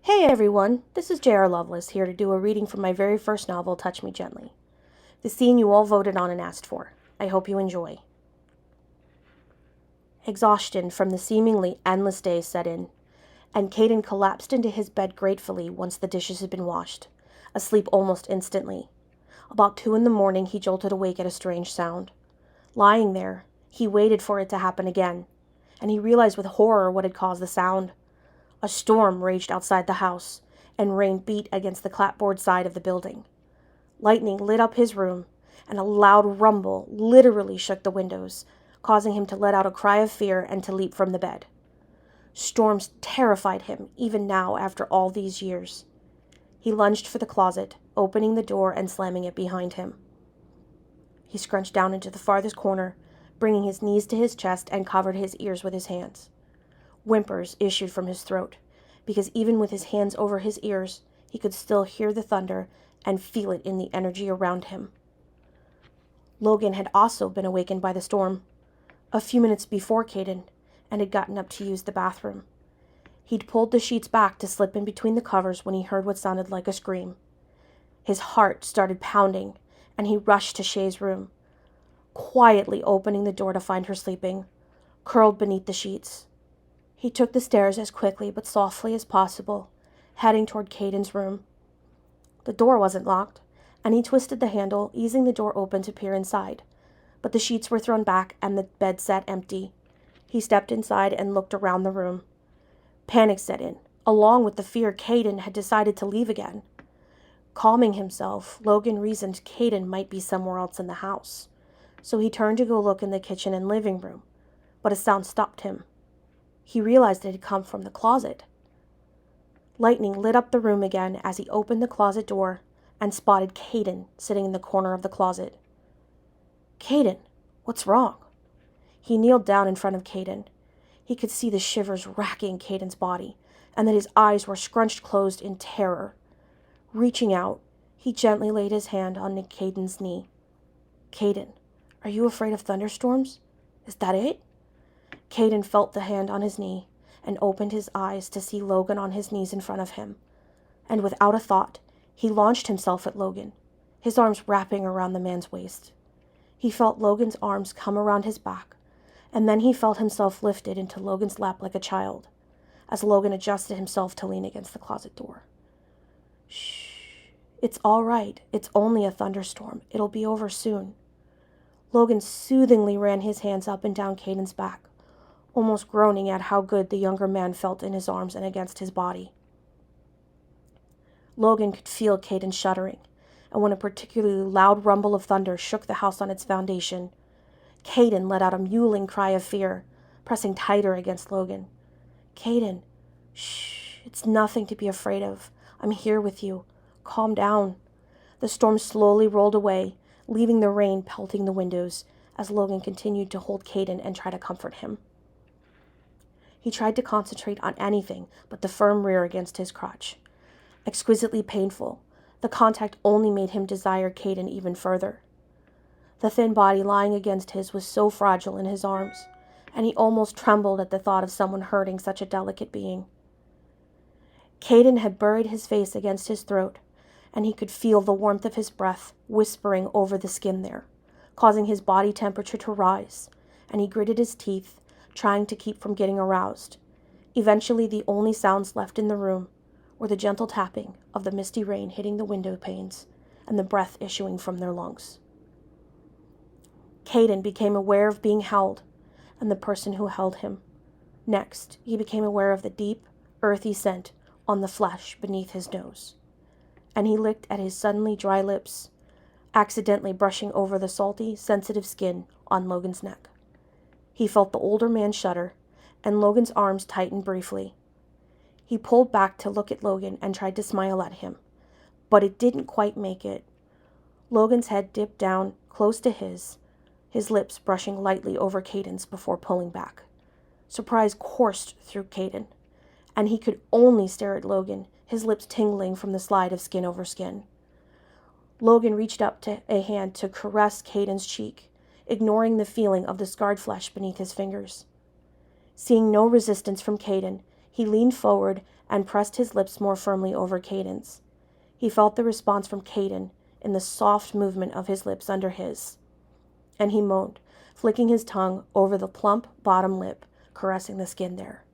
Hey everyone, this is J.R. Loveless here to do a reading from my very first novel, Touch Me Gently. The scene you all voted on and asked for. I hope you enjoy. Exhaustion from the seemingly endless day set in, and Kaden collapsed into his bed gratefully once the dishes had been washed, asleep almost instantly. About 2 in the morning, he jolted awake at a strange sound. Lying there, he waited for it to happen again, and he realized with horror what had caused the sound. A storm raged outside the house, and rain beat against the clapboard side of the building. Lightning lit up his room, and a loud rumble literally shook the windows, causing him to let out a cry of fear and to leap from the bed. Storms terrified him, even now after all these years. He lunged for the closet, opening the door and slamming it behind him. He scrunched down into the farthest corner, bringing his knees to his chest and covered his ears with his hands. Whimpers issued from his throat, because even with his hands over his ears, he could still hear the thunder and feel it in the energy around him. Logan had also been awakened by the storm, a few minutes before Kaden, and had gotten up to use the bathroom. He'd pulled the sheets back to slip in between the covers when he heard what sounded like a scream. His heart started pounding, and he rushed to Shay's room, quietly opening the door to find her sleeping, curled beneath the sheets. He took the stairs as quickly but softly as possible, heading toward Kaden's room. The door wasn't locked, and he twisted the handle, easing the door open to peer inside. But the sheets were thrown back and the bed sat empty. He stepped inside and looked around the room. Panic set in, along with the fear Kaden had decided to leave again. Calming himself, Logan reasoned Kaden might be somewhere else in the house. So he turned to go look in the kitchen and living room, but a sound stopped him. He realized it had come from the closet. Lightning lit up the room again as he opened the closet door and spotted Kaden sitting in the corner of the closet. "Kaden, what's wrong?" He kneeled down in front of Kaden. He could see the shivers racking Kaden's body, and that his eyes were scrunched closed in terror. Reaching out, he gently laid his hand on Kaden's knee. "Kaden, are you afraid of thunderstorms? Is that it?" Kaden felt the hand on his knee and opened his eyes to see Logan on his knees in front of him. And without a thought, he launched himself at Logan, his arms wrapping around the man's waist. He felt Logan's arms come around his back, and then he felt himself lifted into Logan's lap like a child, as Logan adjusted himself to lean against the closet door. "Shh, it's all right. It's only a thunderstorm. It'll be over soon." Logan soothingly ran his hands up and down Kaden's back, almost groaning at how good the younger man felt in his arms and against his body. Logan could feel Kaden shuddering, and when a particularly loud rumble of thunder shook the house on its foundation, Kaden let out a mewling cry of fear, pressing tighter against Logan. "Kaden, shh, it's nothing to be afraid of. I'm here with you. Calm down." The storm slowly rolled away, leaving the rain pelting the windows, as Logan continued to hold Kaden and try to comfort him. He tried to concentrate on anything but the firm rear against his crotch. Exquisitely painful, the contact only made him desire Kaden even further. The thin body lying against his was so fragile in his arms, and he almost trembled at the thought of someone hurting such a delicate being. Kaden had buried his face against his throat, and he could feel the warmth of his breath whispering over the skin there, causing his body temperature to rise, and he gritted his teeth, trying to keep from getting aroused. Eventually, the only sounds left in the room were the gentle tapping of the misty rain hitting the window panes and the breath issuing from their lungs. Kaden became aware of being held and the person who held him. Next, he became aware of the deep, earthy scent on the flesh beneath his nose, and he licked at his suddenly dry lips, accidentally brushing over the salty, sensitive skin on Logan's neck. He felt the older man shudder, and Logan's arms tightened briefly. He pulled back to look at Logan and tried to smile at him, but it didn't quite make it. Logan's head dipped down close to his lips brushing lightly over Kaden's before pulling back. Surprise coursed through Kaden, and he could only stare at Logan, his lips tingling from the slide of skin over skin. Logan reached up to a hand to caress Kaden's cheek, ignoring the feeling of the scarred flesh beneath his fingers. Seeing no resistance from Kaden, he leaned forward and pressed his lips more firmly over Kaden's. He felt the response from Kaden in the soft movement of his lips under his, and he moaned, flicking his tongue over the plump bottom lip, caressing the skin there.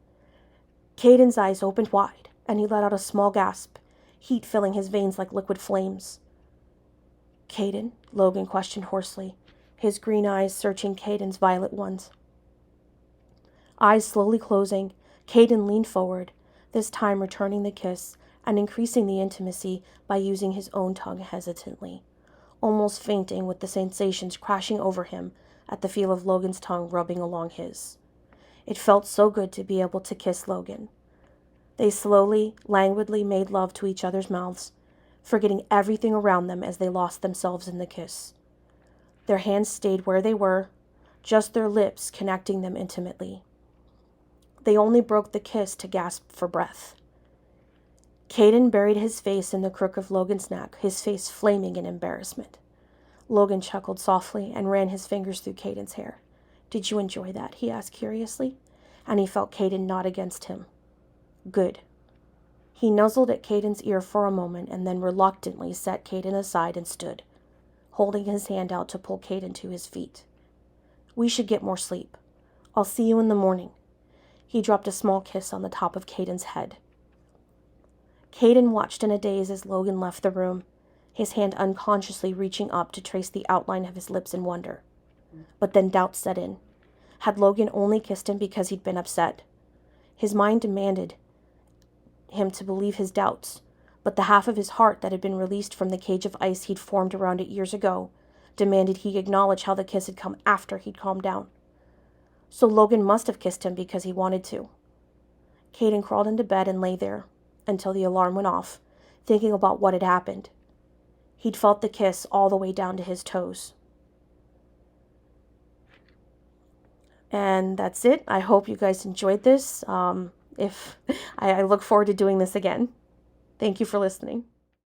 Kaden's eyes opened wide, and he let out a small gasp, heat filling his veins like liquid flames. "Kaden?" Logan questioned hoarsely, his green eyes searching Kaden's violet ones. Eyes slowly closing, Kaden leaned forward, this time returning the kiss and increasing the intimacy by using his own tongue hesitantly, almost fainting with the sensations crashing over him at the feel of Logan's tongue rubbing along his. It felt so good to be able to kiss Logan. They slowly, languidly made love to each other's mouths, forgetting everything around them as they lost themselves in the kiss. Their hands stayed where they were, just their lips connecting them intimately. They only broke the kiss to gasp for breath. Kaden buried his face in the crook of Logan's neck, his face flaming in embarrassment. Logan chuckled softly and ran his fingers through Kaden's hair. "Did you enjoy that?" he asked curiously, and he felt Kaden nod against him. "Good." He nuzzled at Kaden's ear for a moment and then reluctantly set Kaden aside and stood, holding his hand out to pull Kaden to his feet. "We should get more sleep. I'll see you in the morning." He dropped a small kiss on the top of Kaden's head. Kaden watched in a daze as Logan left the room, his hand unconsciously reaching up to trace the outline of his lips in wonder. But then doubt set in. Had Logan only kissed him because he'd been upset? His mind demanded him to believe his doubts, but the half of his heart that had been released from the cage of ice he'd formed around it years ago demanded he acknowledge how the kiss had come after he'd calmed down. So Logan must have kissed him because he wanted to. Kaden crawled into bed and lay there until the alarm went off, thinking about what had happened. He'd felt the kiss all the way down to his toes. And that's it. I hope you guys enjoyed this. I look forward to doing this again. Thank you for listening.